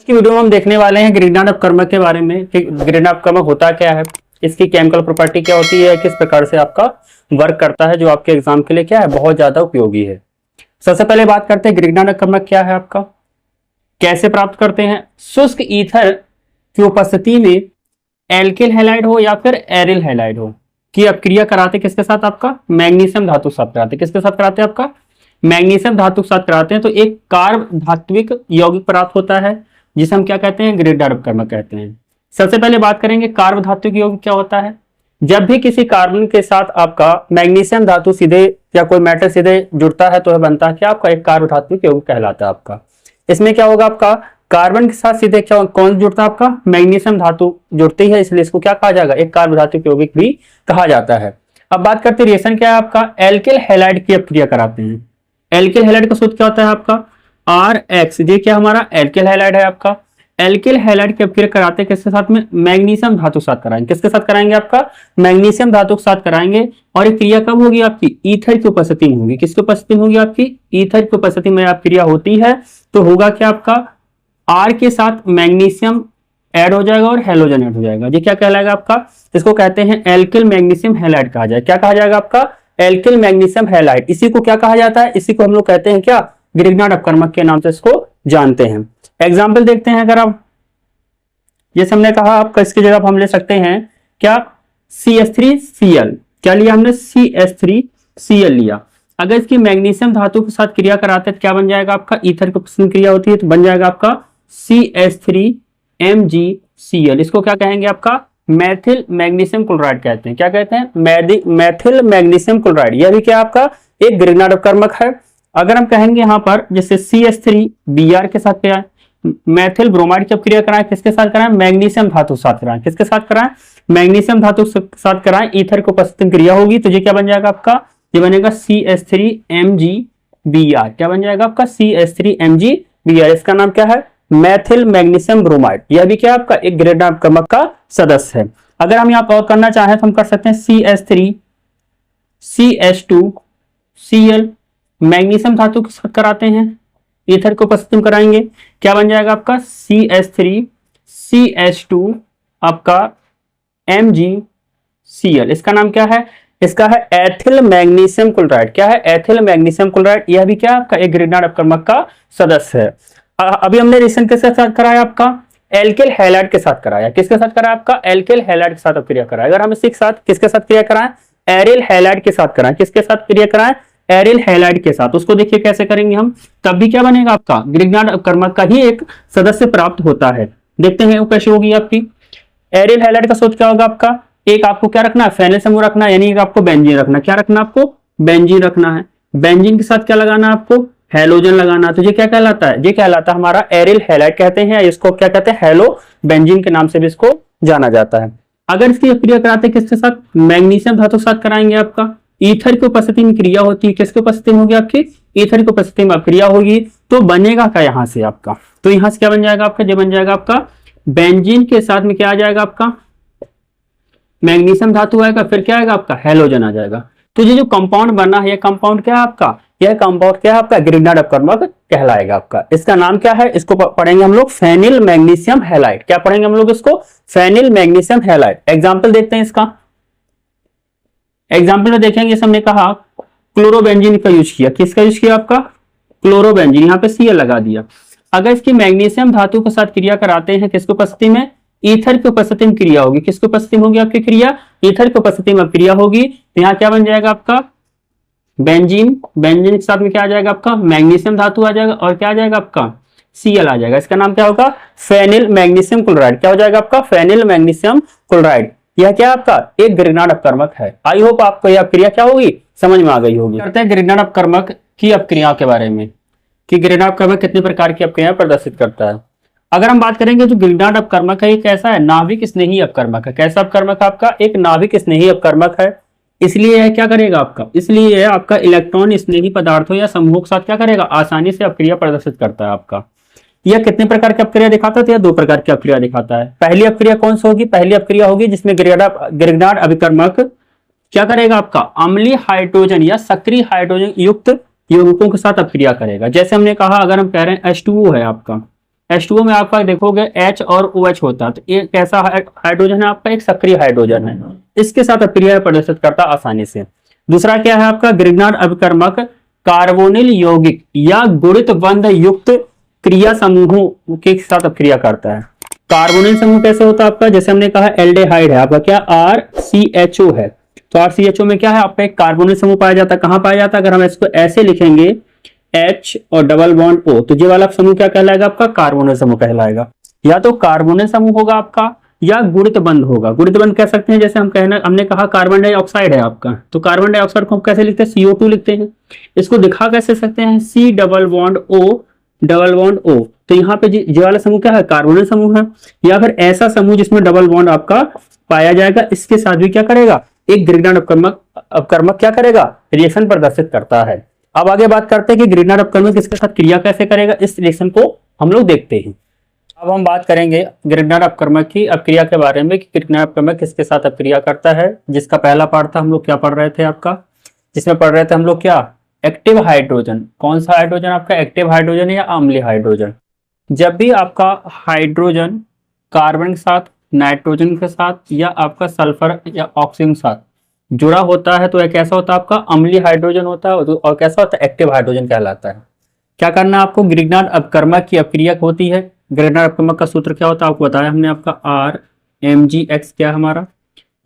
की वीडियो में हम देखने वाले हैं ग्रिग्नार्ड अपकर्मक के बारे में कि ग्रिग्नार्ड अपकर्मक होता क्या है, इसकी केमिकल प्रॉपर्टी क्या होती है, किस प्रकार से आपका वर्क करता है, जो आपके एग्जाम के लिए क्या है बहुत ज्यादा उपयोगी है। सबसे पहले बात करते हैं ग्रिग्नार्ड अपकर्मक क्या है आपका, कैसे प्राप्त करते हैं। शुष्क ईथर की उपस्थिति में एल्किल हैलाइड हो या फिर एरिल हैलाइड हो की अपक्रिया कराते किसके साथ, आपका मैग्नीशियम धातु के साथ कराते। किसके साथ कराते हैं, आपका मैग्नीशियम धातु के साथ कराते हैं, तो एक कार्ब धात्विक यौगिक प्राप्त होता है जिसे हम क्या कहते हैं, ग्रिग्नार्ड अपकर्मक कहते हैं। सबसे पहले बात करेंगे कार्ब धात्विक यौगिक क्या होता है। जब भी किसी कार्बन के साथ आपका मैग्नीशियम धातु सीधे या कोई मेटल सीधे जुड़ता है तो यह बनता है क्या, आपका एक कार्ब धात्विक यौगिक कहलाता है। आपका इसमें क्या होगा, आपका कार्बन के साथ सीधे क्या कौन जुड़ता है, आपका मैग्नीशियम धातु जुड़ती है, इसलिए इसको क्या कहा जाएगा, एक कार्ब धात्विक यौगिक भी कहा जाता है। अब बात करते हैं रिएक्शन क्या है, आपका एल्किल हैलाइड की अपक्रिया कराते हैं। एल्किल हैलाइड का सूत्र क्या होता है, आपका RX, ये क्या हमारा एल्किल हैलाइड है। आपका एल्किल हैलाइड की अपक्रिया कराते हैं किसके साथ में, मैग्नीशियम धातु के साथ कराएंगे। किसके साथ कराएंगे, आपका मैग्नीशियम धातु के साथ कराएंगे। और ये क्रिया कब होगी, आपकी ईथर की उपस्थिति में होगी। किसकी उपस्थिति में होगी, आपकी ईथर की उपस्थिति में आप क्रिया होती है। तो होगा क्या, आपका R के साथ मैग्नीशियम ऐड हो जाएगा और हैलोजन ऐड हो जाएगा। ये क्या कहलाएगा, आपका इसको कहते हैं एल्किल मैग्नीशियम हैलाइड कहा जाएगा। क्या कहा जाएगा, आपका एल्किल मैग्नीशियम हैलाइड। इसी को क्या कहा जाता है, इसी को हम लोग कहते हैं क्या, ग्रिग्नार्ड अपकर्मक के नाम से इसको जानते हैं। एग्जाम्पल देखते हैं, अगर आप जैसे हमने कहा आपका इसकी जगह हम ले सकते हैं क्या, CH3Cl। क्या लिया हमने, CH3Cl लिया। अगर इसकी मैग्नीशियम धातु के साथ क्रिया कराते हैं तो क्या बन जाएगा, आपका ईथर की उपस्थिति क्रिया होती है तो बन जाएगा आपका CH3MgCl। इसको क्या कहेंगे, आपका मैथिल मैग्नीशियम क्लोराइड कहते हैं। क्या कहते हैं, मैथिल मैग्नीशियम क्लोराइड। यह भी क्या आपका एक ग्रिग्नार्ड अपकर्मक है। अगर हम कहेंगे यहाँ पर जैसे CH3Br के साथ क्या मैथिल ब्रोमाइड की अपक्रिया कराएं, किसके साथ कराएं, मैग्नीशियम धातु के साथ कराएं। किसके साथ कराएं, मैग्नीशियम धातु के साथ कराएं, ईथर की उपस्थिति क्रिया होगी तो ये क्या बन जाएगा, आपका ये बनेगा CH3MgBr। क्या बन जाएगा, आपका CH3MgBr। इसका नाम क्या है, मैथिल मैग्नीशियम ब्रोमाइड। यह भी क्या आपका एक ग्रिग्नार्ड अपकर्मक का सदस्य है। अगर हम यहाँ पर करना चाहें तो हम कर सकते हैं CH3CH2Cl, मैग्नीशियम धातु के साथ कराते हैं, ईथर को उपस्थिति में कराएंगे। क्या बन जाएगा, आपका CH3CH2 आपका MgCl। इसका नाम क्या है, इसका है एथिल मैग्नीशियम क्लोराइड। क्या है, एथिल मैग्नीशियम क्लोराइड। यह भी क्या आपका एक ग्रिग्नार्ड अपकर्मक का सदस्य है। अभी हमने रिएक्शन किसके साथ कराया, आपका एल्किल हैलाइड के साथ कराया। किसके साथ कराया, आपका एल्किल हैलाइड के साथ क्रिया कराया। अगर हम इसी के साथ किसके साथ क्रिया कराएं, एरिल हैलाइड के साथ कराएं। किसके साथ क्रिया कराएं, एरिल हैलाइड के साथ। उसको देखिए कैसे करेंगे हम, तब भी क्या बनेगा, आपका ग्रिग्नार्ड अपकर्मक का ही एक सदस्य प्राप्त होता है। देखते हैं वो कैसे होगी आपकी। एरिल हैलाइड का सूत्र क्या होगा, आपका एक आपको क्या रखना है, फेनिल समूह रखना है, यानी आपको बेंजीन रखना। क्या रखना, आपको बेंजीन रखना है। बेंजीन के साथ क्या लगाना है, आपको हैलोजन लगाना। तो ये क्या कहलाता है, ये कहलाता है हमारा एरिल हैलाइड कहते हैं। इसको क्या कहते हैं, हैलो बेंजीन के नाम से भी इसको जाना जाता है। अगर इसकी क्रिया कराते हैं किसके साथ, मैग्नीशियम धातु के साथ कराएंगे। आपका ईथर की उपस्थिति में क्रिया होती है। किसकी उपस्थिति में होगी, आपकी ईथर की उपस्थिति में क्रिया होगी। तो बनेगा क्या यहाँ से आपका, तो यहाँ से क्या बन जाएगा आपका, ये बन जाएगा आपका बेंजीन के साथ में क्या आ जाएगा, आपका मैग्नीशियम धातु आएगा, फिर क्या आएगा, आपका हैलोजन आ जाएगा। तो ये जो कंपाउंड बना है, ये कंपाउंड क्या है आपका, यह कंपाउंड क्या है आपका, ग्रिग्नार्ड अपकर्मक कहलाएगा आपका। इसका नाम क्या है, इसको पढ़ेंगे हम लोग फेनिल मैग्नीशियम हैलाइड। क्या पढ़ेंगे हम लोग इसको, फेनिल मैग्नीशियम हैलाइड। एग्जाम्पल देखते हैं इसका। एग्जाम्पल में देखेंगे, जैसे हमने कहा क्लोरोबेंजीन का यूज किया। किसका यूज किया, आपका क्लोरोबेंजीन। यहाँ पे Cl लगा दिया। अगर इसकी मैग्नीशियम धातु के साथ क्रिया कराते हैं किसकी उपस्थिति में, ईथर की उपस्थिति में क्रिया होगी। किसकी उपस्थिति में होगी आपकी क्रिया, ईथर की उपस्थिति में क्रिया होगी। तो यहाँ क्या बन जाएगा आपका बेंजीन। बेंजीन के साथ में क्या आ जाएगा, आपका मैग्नीशियम धातु आ जाएगा और क्या आ जाएगा, आपका Cl आ जाएगा। इसका नाम क्या होगा, फेनिल मैग्नीशियम क्लोराइड। क्या हो जाएगा आपका, फेनिल मैग्नीशियम क्लोराइड। यह क्या आपका एक ग्रिग्नार्ड अपकर्मक है। आई होप आपको यह अपक्रिया क्या होगी, समझ में आ गई होगी। करते हैं ग्रिग्नार्ड अपकर्मक की अपक्रिया के बारे में कि ग्रिग्नार्ड अपकर्मक कितने प्रकार की अपक्रिया प्रदर्शित करता है। अगर हम बात करेंगे जो ग्रिग्नार्ड अपकर्मक है, ये कैसा है, नाभिक स्नेही अपकर्मक है। कैसा अपकर्मक है आपका, एक नाभिक स्नेही अपकर्मक है। इसलिए यह क्या करेगा आपका, इसलिए यह आपका इलेक्ट्रॉन स्नेही पदार्थों या समूहों के साथ क्या करेगा, आसानी से अपक्रिया प्रदर्शित करता है आपका। यह कितने प्रकार की अपक्रिया दिखाता है, तो यह दो प्रकार की अपक्रिया दिखाता है। पहली अपक्रिया कौन सी होगी, पहली अपक्रिया होगी जिसमें ग्रिग्नार्ड अपकर्मक क्या करेगा, आपका अम्लीय हाइड्रोजन या सक्रिय हाइड्रोजन युक्त यौगिकों के साथ अपक्रिया करेगा। जैसे हमने कहा, अगर हम कह रहे हैं H2O है आपका, H2O में आपका देखोगे H और OH होता है, तो ये कैसा हाइड्रोजन है आपका, एक सक्रिय हाइड्रोजन है, इसके साथ अक्रिया प्रदर्शित करता आसानी से। दूसरा क्या है आपका, ग्रिग्नार्ड अभिकर्मक कार्बोनिल यौगिक या गुणित बंध युक्त क्रिया समूहों के साथ अक्रिया करता है। कार्बोनिल समूह कैसे होता है आपका, जैसे हमने कहा एल्डेहाइड है आपका क्या, RCHO है, तो RCHO में क्या है आपका एक कार्बोनिल समूह पाया जाता है। कहां पाया जाता है, अगर हम इसको ऐसे लिखेंगे H और डबल बॉन्ड O, तो ये वाला समूह क्या कहलाएगा आपका, कार्बोनिल समूह कहलाएगा। या तो कार्बोनिल समूह होगा आपका या गुणित बंध होगा। गुणित बंध कह सकते हैं, जैसे हमने कहा कार्बन डाइऑक्साइड है आपका, तो कार्बन डाइऑक्साइड को हम कैसे लिखते हैं, CO2 लिखते हैं। इसको दिखा कैसे सकते हैं, C डबल बॉन्ड O, तो यहाँ पे ये वाला समूह क्या है, कार्बोनिल समूह है। या फिर ऐसा समूह जिसमें डबल बॉन्ड आपका पाया जाएगा, इसके साथ भी क्या करेगा, एक ग्रिग्नार्ड अपकर्मक क्या करेगा, रिएक्शन प्रदर्शित करता है। अब आगे बात करते हैं कि ग्रिग्नार्ड अपकर्मक किसके साथ क्रिया कैसे करेगा, इस रिएक्शन को हम लोग देखते हैं। अब हम बात करेंगे ग्रिग्नार्ड अपकर्मक की अपक्रिया के बारे में कि ग्रिग्नार्ड अपकर्मक किसके साथ अपक्रिया करता है। जिसका पहला पार्ट था, हम लोग क्या पढ़ रहे थे आपका, जिसमें पढ़ रहे थे हम लोग क्या, एक्टिव हाइड्रोजन। कौन सा हाइड्रोजन आपका, एक्टिव हाइड्रोजन या अम्लीय हाइड्रोजन। जब भी आपका हाइड्रोजन कार्बन के साथ, नाइट्रोजन के साथ या आपका सल्फर या ऑक्सीजन के साथ जुड़ा होता है, तो यह कैसा होता है आपका, अम्लीय हाइड्रोजन होता है, और कैसा होता है, एक्टिव हाइड्रोजन कहलाता है। क्या करना है आपको, ग्रिग्नार्ड अपकर्मक की अपक्रिया होती है। ग्रिग्नार्ड अपकर्मक का सूत्र क्या होता है आपको बताया हमने, आपका RMgX क्या हमारा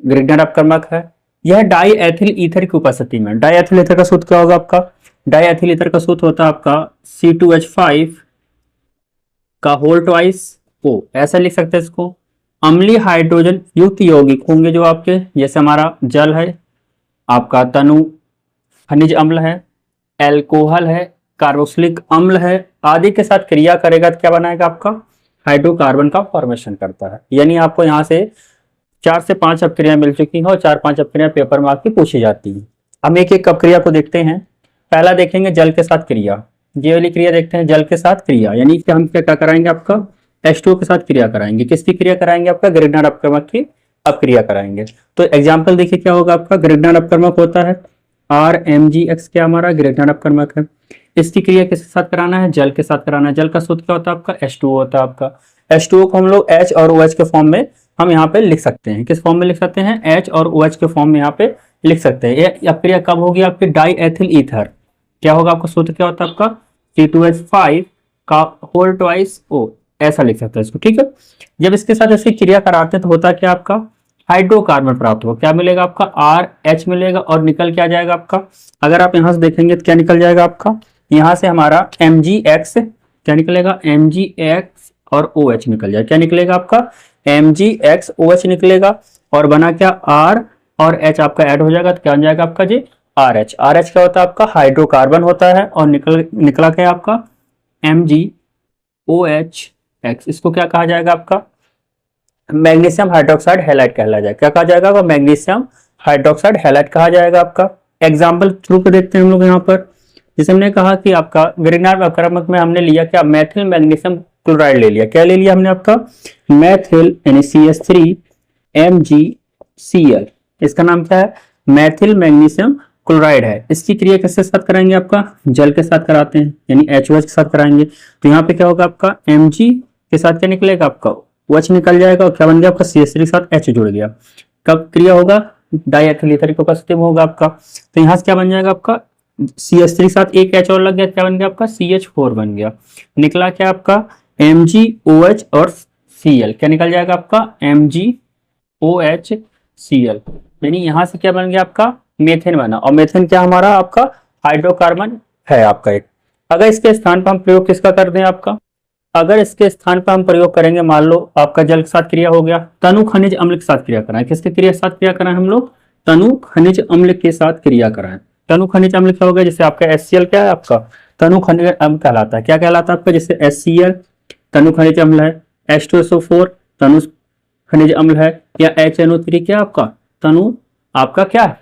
ग्रिग्नार्ड अपकर्मक है। यह डाई एथिल ईथर की उपस्थिति में, डाई एथिल ईथर का सूत्र क्या होगा आपका, डाई एथिल ईथर का सूत्र होता है आपका C2H5 का होल ट्वाइस O, ऐसा लिख सकते हैं इसको। अम्लीय हाइड्रोजन युक्त यौगिक होंगे जो आपके, जैसे हमारा जल है, आपका तनु खनिज अम्ल है, एल्कोहल है, कार्बोक्सिलिक अम्ल है, आदि के साथ क्रिया करेगा तो क्या बनाएगा आपका, हाइड्रोकार्बन का फॉर्मेशन करता है। यानी आपको यहाँ से 4 से 5 अपक्रिया मिल चुकी है और 4-5 अपक्रिया पेपर में आपकी पूछी जाती है। हम एक एक अपक्रिया को देखते हैं। पहला देखेंगे जल के साथ क्रिया, ये वाली क्रिया देखते हैं, जल के साथ क्रिया, यानी कि हम क्या कराएंगे आपका, H2O के साथ क्रिया कराएंगे। किसकी क्रिया कराएंगे आपका, ग्रिग्नार्ड अपकर्मक की अपक्रिया कराएंगे। तो एग्जाम्पल देखिए क्या होगा आपका, ग्रिग्नार्ड अपकर्मक होता है RMgX, क्या हमारा ग्रिग्नार्ड अपकर्मक है। इसकी क्रिया किसके साथ कराना है, जल के साथ कराना है। जल का सूत्र क्या होता है आपका, H2O होता है आपका। H2O को हम लोग H और OH के फॉर्म में हम यहाँ पे लिख सकते हैं। किस फॉर्म में लिख सकते हैं, H और OH के फॉर्म में यहाँ पे लिख सकते हैं। ये अपक्रिया कब होगी आपकी, डाई एथिल ईथर, क्या होगा आपका सूत्र क्या होता है आपका, C2H5 का होल ट्वाइस O, ऐसा लिख सकते हैं इसको, ठीक है। जब इसके साथ ऐसी क्रिया कराते हैं तो होता क्या आपका, हाइड्रोकार्बन प्राप्त होगा। क्या मिलेगा आपका, RH मिलेगा, और निकल क्या जाएगा आपका, अगर आप यहां से देखेंगे तो क्या निकल जाएगा आपका, यहां से हमारा Mgx क्या निकलेगा, Mgx और OH निकल जाएगा। क्या निकलेगा आपका, Mgx OH निकलेगा, और बना क्या, R और H आपका ऐड हो जाएगा, तो क्या बन जाएगा आपका जी, RH। RH क्या होता है आपका, हाइड्रोकार्बन होता है, और निकला क्या आपका, MgOH। इसको क्या कहा जाएगा आपका, मैग्नीशियम हाइड्रोक्साइड हैलाइड कहला जाएगा। क्या कहा जाएगा, मैग्नीशियम हाइड्रोक्साइड हैलाइड कहा जाएगा आपका। एग्जाम्पल थ्रू पे देखते हैं हम लोग यहाँ पर, जैसे हमने कहा कि आपका ग्रिग्नार्ड अपकर्मक में हमने लिया क्या, मैथिल मैग्नीशियम क्लोराइड ले लिया। क्या ले लिया हमने आपका, मैथिल यानी CH3 MgCl, इसका नाम क्या है, मैथिल मैग्नीशियम क्लोराइड है। इसकी क्रिया किसके साथ कराएंगे आपका, जल के साथ कराते हैं, यानी HOH के साथ कराएंगे। तो यहाँ पे क्या होगा आपका, Mg के साथ क्या निकलेगा आपका, OH निकल जाएगा, और क्या बन गया आपका, CH3 के साथ H जुड़ गया। कब क्रिया होगा, डाई एथिल ईथर की उपस्थिति में होगा आपका। तो यहाँ से क्या बन जाएगा आपका, CH3 के साथ एक H और लग गया, क्या बन गया आपका, CH4 बन गया। निकला क्या आपका, MgOH और Cl, क्या निकल जाएगा आपका, MgOHCl, यानी यहाँ से क्या बन गया आपका, मेथेन बना। और मेथेन क्या हमारा आपका, हाइड्रोकार्बन है आपका एक। अगर इसके स्थान पर हम प्रयोग किसका कर दें आपका, अगर इसके स्थान पर हम प्रयोग करेंगे, मान लो आपका जल के साथ क्रिया हो गया, तनु खनिज अम्ल के साथ क्रिया कराएं। किसके क्रिया के साथ क्रिया कराएं हम लोग, तनु खनिज अम्ल के साथ क्रिया कराएं। तनु खनिज अम्ल क्या हो गया, जैसे आपका HCl क्या है आपका, तनु खनिज अम्ल कहलाता है। क्या कहलाता है आपका, जैसे HCl तनु खनिज अम्ल है, H2SO4 तनु खनिज अम्ल है, या HNO3 क्या आपका, तनु आपका क्या है,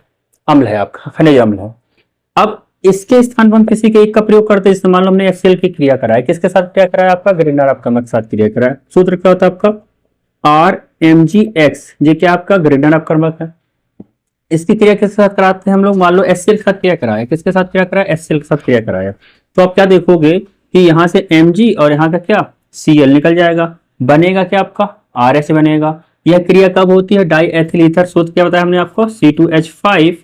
अम्ल है आपका, खनिज अम्ल है। अब इसके स्थान पर हम किसी के एक का प्रयोग करते हैं, जैसे मान लो हमने HCl की क्रिया कराया, किसके साथ क्रिया कराया आपका, ग्रिग्नार्ड अपकर्मक के साथ क्रिया कराया। सूत्र क्या होता है आपका, RMgX, ये क्या आपका ग्रिग्नार्ड अपकर्मक है। इसकी क्रिया किसके साथ कराते हैं हम लोग, मान लो HCl के साथ क्रिया कराया, किसके साथ क्रिया कराया, HCl के साथ क्रिया कराया। तो आप क्या देखोगे कि यहाँ से Mg और यहाँ का क्या Cl निकल जाएगा, बनेगा क्या आपका RH बनेगा। यह क्रिया कब होती है, डाई एथिल ईथर सूत्र क्या बताया हमने आपको, C2H5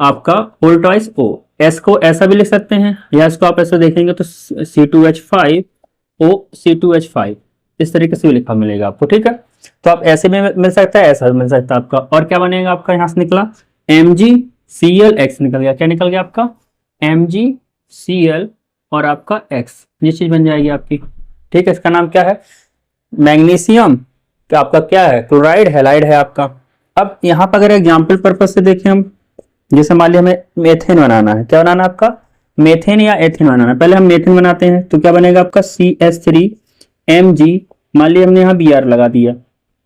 आपका होल ट्वाइस O। S को ऐसा भी लिख सकते हैं या इसको आप ऐसे देखेंगे तो C2H5O C2H5 इस तरीके से भी लिखा मिलेगा आपको, ठीक है। तो आप ऐसे में मिल सकता है, ऐसा भी मिल सकता है आपका। और क्या बनेगा आपका, यहां से निकला MgClX निकल गया, क्या निकल गया आपका MgCl और आपका X, ये चीज बन जाएगी आपकी, ठीक है। इसका नाम क्या है, मैग्नीशियम का आपका क्या है, क्लोराइड हैलाइड है आपका। अब यहाँ पर अगर एग्जाम्पल पर्पज से देखें हम, जैसे मान लिया हमें मेथेन बनाना है, क्या बनाना है आपका, मेथेन या एथेन बनाना है। पहले हम मेथेन बनाते हैं तो क्या बनेगा आपका CH3Mg, मान लिया हमने यहाँ Br लगा दिया।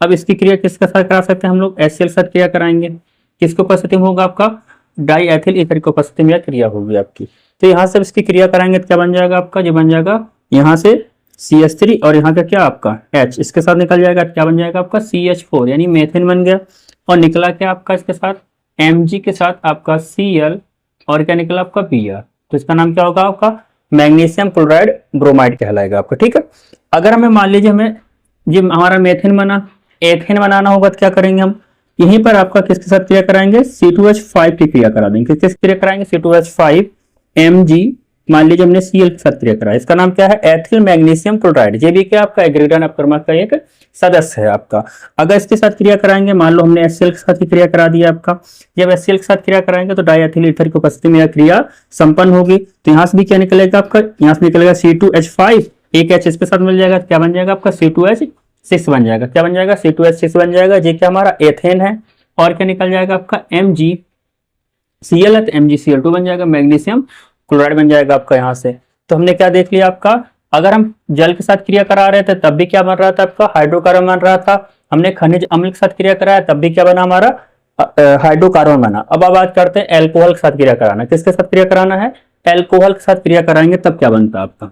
अब इसकी क्रिया किसके साथ करा सकते हैं हम लोग, HCl साथ क्रिया कराएंगे, किसको उपस्थिति में होगा आपका डाई एथिल ईथर की उपस्थिति में क्रिया होगी आपकी। तो यहाँ से इसकी क्रिया कराएंगे तो क्या बन जाएगा आपका, जो बन जाएगा यहाँ से CH3 और यहाँ का क्या आपका H, इसके साथ निकल जाएगा, क्या बन जाएगा आपका CH4 यानी मेथेन बन गया। और निकला क्या आपका इसके साथ Mg के साथ आपका Cl और क्या निकला आपका Br, तो इसका नाम क्या होगा आपका मैग्नीशियम क्लोराइड ब्रोमाइड कहलाएगा आपका, ठीक है। अगर हमें मान लीजिए हमें ये हमारा मेथेन बना, एथेन बनाना होगा तो क्या करेंगे हम, यहीं पर आपका किसके साथ क्रिया कराएंगे, C2H5 की क्रिया करा देंगे। किस क्रिया कराएंगे, C2H5 Mg, मान लीजिए हमने Cl के साथ क्रिया कराया, इसका नाम क्या है एथिल मैग्नीशियम क्लोराइड, ये भी क्या आपका एग्रीगन अपक्रमक का एक सदस्य है आपका। अगर इसके साथ क्रिया कराएंगे, मान लो हमने HCl के साथ क्रिया करा दिया आपका, जब HCl के साथ क्रिया कराएंगे तो डाई एथिल ईथर की उपस्थिति में यह क्रिया संपन्न होगी। तो यहाँ से भी क्या निकलेगा आपका, यहाँ से निकलेगा C2H5, एक H इसके साथ मिल जाएगा, क्या बन जाएगा आपका C2H6 बन जाएगा, क्या बन जाएगा C2H6 बन जाएगा, ये क्या हमारा एथेन है। और क्या निकल जाएगा आपका MgCl है तो MgCl2 बन जाएगा, मैग्नीशियम क्लोराइड बन जाएगा आपका यहाँ से। तो हमने क्या देख लिया आपका, अगर हम जल के साथ क्रिया करा रहे थे तब भी क्या बन रहा था आपका हाइड्रोकार्बन बन रहा था, हमने खनिज अम्ल के साथ क्रिया कराया तब भी क्या बना हमारा हाइड्रोकार्बन बना। अब बात करते हैं एल्कोहल के साथ क्रिया कराना, किसके साथ क्रिया कराना है, एल्कोहल के साथ क्रिया कराएंगे तब क्या बनता है आपका,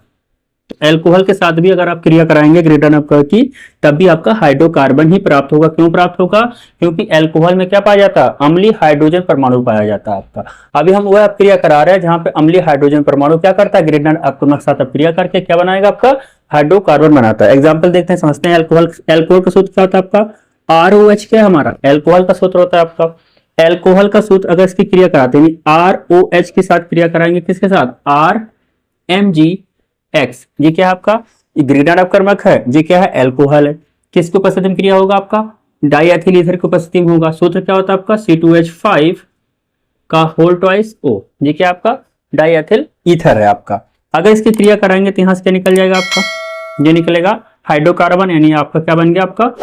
एल्कोहल के साथ भी अगर आप क्रिया कराएंगे ग्रेटर अपकर की तब भी आपका हाइड्रोकार्बन ही प्राप्त होगा। क्यों प्राप्त होगा, क्योंकि एल्कोहल में क्या पाया जाता है, अम्लीय हाइड्रोजन परमाणु पाया जाता है आपका। अभी हम वह क्रिया करा रहे हैं जहां पे अम्लीय हाइड्रोजन परमाणु क्या करता है, ग्रेटर अपकर के साथ क्रिया करके क्या बनाएगा आपका हाइड्रोकार्बन बनाता है। एग्जाम्पल देखते हैं, समझते हैं। एल्कोहल का सूत्र क्या होता है आपका ROH, क्या है हमारा एल्कोहल का सूत्र होता है आपका। एल्कोहल का सूत्र अगर इसकी क्रिया कराते हैं ROH के साथ क्रिया कराएंगे, किसके साथ RMgX, ये क्या है आपका ग्रीडन अपकर्मक है, ये क्या है एल्कोहल है। किसके उपस्थिति में क्रिया होगा आपका डाई एथिल ईथर की उपस्थिति में होगा। सूत्र क्या होता है आपका C2H5 का होल ट्वाइस O, ये क्या आपका डाई एथिल ईथर है आपका। अगर इसकी क्रिया कराएंगे तो यहां से क्या निकल जाएगा आपका, ये निकलेगा हाइड्रोकार्बन, यानी आपका क्या बन गया आपका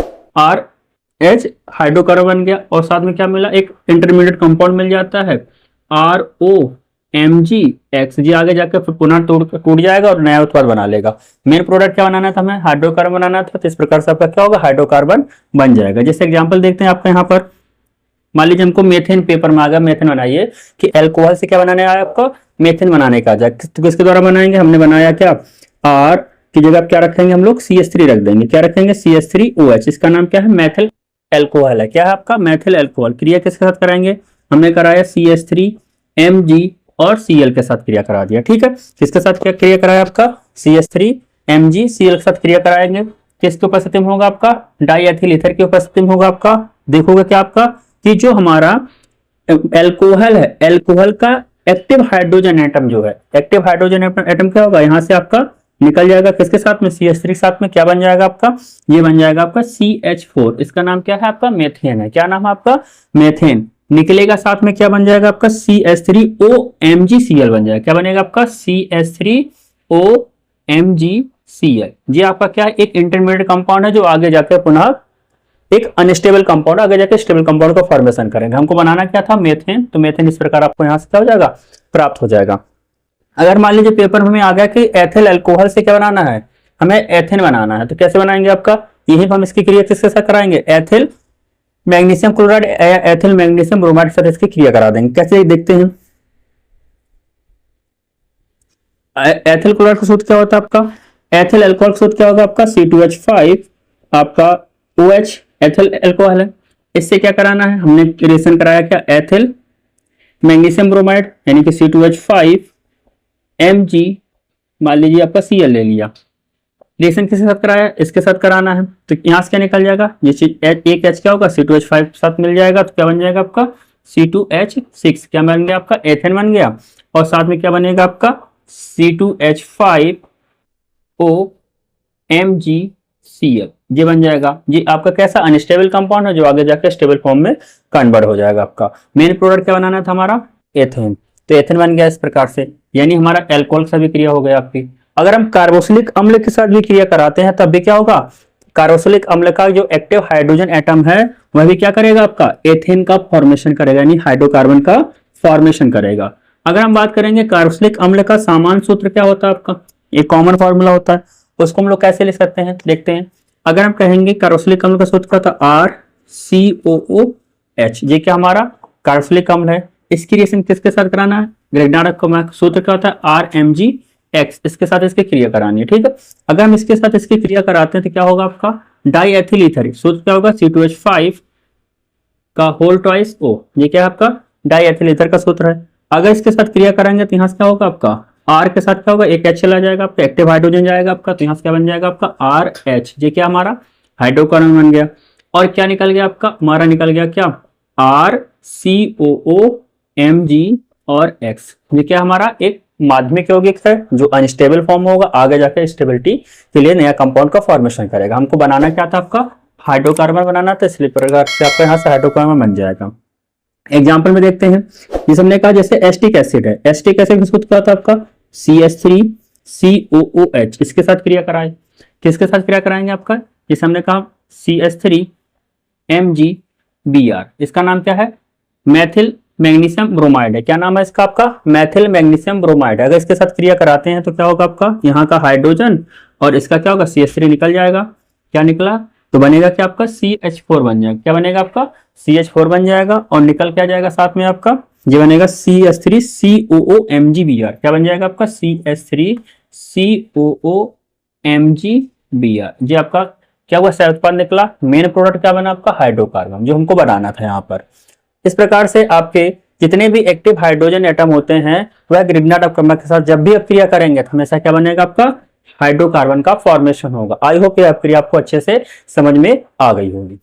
RH हाइड्रोकार्बन बन गया। और साथ में क्या मिला, एक इंटरमीडिएट कंपाउंड मिल जाता है ROMgX, जी आगे जाकर फिर पुनः टूट जाएगा और नया उत्पाद बना लेगा। मेन प्रोडक्ट क्या बनाना था हमें, हाइड्रोकार्बन बनाना था, तो इस प्रकार से आपका क्या होगा हाइड्रोकार्बन बन जाएगा। जैसे एग्जांपल देखते हैं आपका यहाँ पर, मान लीजिए हमको मेथेन पेपर में आ गया, मेथेन बनाइए कि एल्कोहल से क्या बनाने आया आपको मेथेन बनाने का जाए, किसके द्वारा बनाएंगे, हमने बनाया क्या R की जगह क्या रखेंगे हम लोग CH3 रख देंगे, क्या रखेंगे CH3OH, इसका नाम क्या है मेथिल एल्कोहल है, क्या है आपका मेथिल एल्कोहल। क्रिया किसके साथ कराएंगे, हमने कराया CH3Mg और Cl के साथ क्रिया करा दिया, ठीक है। किसके साथ क्या क्रिया कराया आपका CH3Mg Cl के साथ क्रिया कराएंगे, किसकी उपस्थिति में होगा आपका डाई एथिल ईथर की उपस्थिति में होगा आपका। देखोगे क्या आपका कि जो हमारा एल्कोहल है, एल्कोहल का एक्टिव हाइड्रोजन एटम जो है, एक्टिव हाइड्रोजन एटम क्या होगा, यहां से आपका निकल जाएगा किसके साथ में CH3 के साथ में, क्या बन जाएगा आपका, ये बन जाएगा आपका CH4, इसका नाम क्या है आपका मेथेन है। क्या नाम है आपका मेथेन। निकलेगा साथ में क्या बन जाएगा आपका CH3OMgCl बन जाएगा, क्या बनेगा आपका CH3OMgCl। ये आपका क्या है एक इंटरमीडिएट कंपाउंड है जो आगे जाकर पुनः एक अनस्टेबल कंपाउंड, आगे जाकर स्टेबल कंपाउंड का फॉर्मेशन करेंगे। हमको बनाना क्या था मेथेन, तो मेथेन इस प्रकार आपको यहां से क्या हो जाएगा प्राप्त हो जाएगा। अगर मान लीजिए पेपर में हमें आ गया कि एथिल अल्कोहल से क्या बनाना है, हमें एथेन बनाना है, तो कैसे बनाएंगे आपका, यही हम इसकी क्रिया किसके साथ कराएंगे ethyl magnesium chloride, ethyl magnesium bromide के साथ इसकी क्रिया करा देंगे। कैसे देखते हैं, एथिल क्लोराइड का सूत्र क्या होता है आपका, एथिल अल्कोहल का सूत्र क्या होगा आपका C2H5 आपका OH एथिल अल्कोहल है। इससे क्या कराना है, हमने रिएक्शन कराया क्या एथिल मैग्नीशियम ब्रोमाइड यानी कि C2H5 Mg, मान लीजिए आपका Cl ले लिया, रिएक्शन किसके साथ कराया, इसके साथ कराना है, तो यहाँ से क्या निकल जाएगा, ये एक H क्या होगा C2H5 साथ मिल जाएगा, तो क्या बन जाएगा आपका C2H6, क्या बन गया आपका एथेन बन गया, और साथ में क्या बनेगा आपका C2H5OMgCl, ये बन जाएगा। ये आपका कैसा अनस्टेबल कंपाउंड है जो आगे जाकर स्टेबल फॉर्म में कन्वर्ट हो जाएगा। आपका मेन प्रोडक्ट क्या बनाना था हमारा एथेन, तो एथेन बन गया इस प्रकार से, यानी हमारा एल्कोहल से भी क्रिया हो गया आपकी। अगर हम कार्बोक्सिलिक अम्ल के साथ भी क्रिया कराते हैं तब भी क्या होगा, कार्बोक्सिलिक अम्ल का जो एक्टिव हाइड्रोजन एटम है वह भी क्या करेगा आपका एथेन का फॉर्मेशन करेगा, यानी हाइड्रोकार्बन का फॉर्मेशन करेगा। अगर हम बात करेंगे कार्बोक्सिलिक अम्ल का सामान्य सूत्र क्या होता है आपका, एक कॉमन फॉर्मूला होता है, उसको हम लोग कैसे लिख सकते हैं देखते हैं। अगर हम कहेंगे कार्बोक्सिलिक अम्ल का सूत्र क्या होता है RCOOH, ये क्या हमारा कार्बोक्सिलिक अम्ल है, इसकी रिएक्शन किसके साथ कराना है, ग्रिग्नार्ड का सूत्र क्या होता है RMgX, इसके साथ इसकी क्रिया करानी है, ठीक है। अगर हम इसके साथ इसकी क्रिया कराते हैं तो क्या होगा आपका डाईएथिल ईथर, सूत्र क्या होगा C2H5 का होल ट्वाइस O, ये क्या है आपका डाईएथिल ईथर का सूत्र है। अगर इसके साथ क्रिया करेंगे तो यहाँ से क्या होगा आपका R के साथ क्या होगा एक H चला जाएगा आपका, एक्टिव हाइड्रोजन जाएगा आपका, तो यहाँ से क्या बन जाएगा आपका RH, ये क्या हमारा हाइड्रोकार्बन बन गया। और क्या निकल गया आपका, हमारा निकल गया क्या RCOOMg और X, ये क्या हमारा एक माध्यमिक यौगिक है जो अनस्टेबल फॉर्म होगा, आगे जाकर स्टेबिलिटी के लिए नया कंपाउंड का फॉर्मेशन करेगा। हमको बनाना क्या था आपका हाइड्रोकार्बन बनाना था, इसलिए प्रकार से आपका यहाँ से हाइड्रोकार्बन बन जाएगा। एग्जाम्पल में देखते हैं, जिस हमने कहा जैसे एस्टिक एसिड है, एस्टिक एसिड का सूत्र क्या था आपका CH3COOH, इसके साथ क्रिया कराए, किसके साथ क्रिया कराएंगे आपका, जिसे हमने कहा CH3MgBr, इसका नाम क्या है मैथिल मैग्नीशियम ब्रोमाइड है, क्या नाम है इसका आपका मैथिल मैग्नीशियम ब्रोमाइड। अगर इसके साथ क्रिया कराते हैं तो क्या होगा आपका यहाँ का हाइड्रोजन और इसका क्या होगा CH3 निकल जाएगा, क्या निकला तो बनेगा क्या आपका CH4 बन जाएगा, क्या बनेगा आपका CH4 बन जाएगा, और निकल क्या जाएगा साथ में आपका ये बनेगा CH3COOMgBr, क्या बन जाएगा आपका CH3COOMgBr, ये आपका क्या हुआ सह उत्पाद निकला। मेन प्रोडक्ट क्या बना आपका हाइड्रोकार्बन, जो हमको बनाना था यहाँ पर। इस प्रकार से आपके जितने भी एक्टिव हाइड्रोजन एटम होते हैं वह ग्रिग्नार्ड अपक्रमक के साथ जब भी आप क्रिया करेंगे तो हमेशा क्या बनेगा आपका हाइड्रोकार्बन का फॉर्मेशन होगा। आई होप ये क्रिया आपको अच्छे से समझ में आ गई होगी।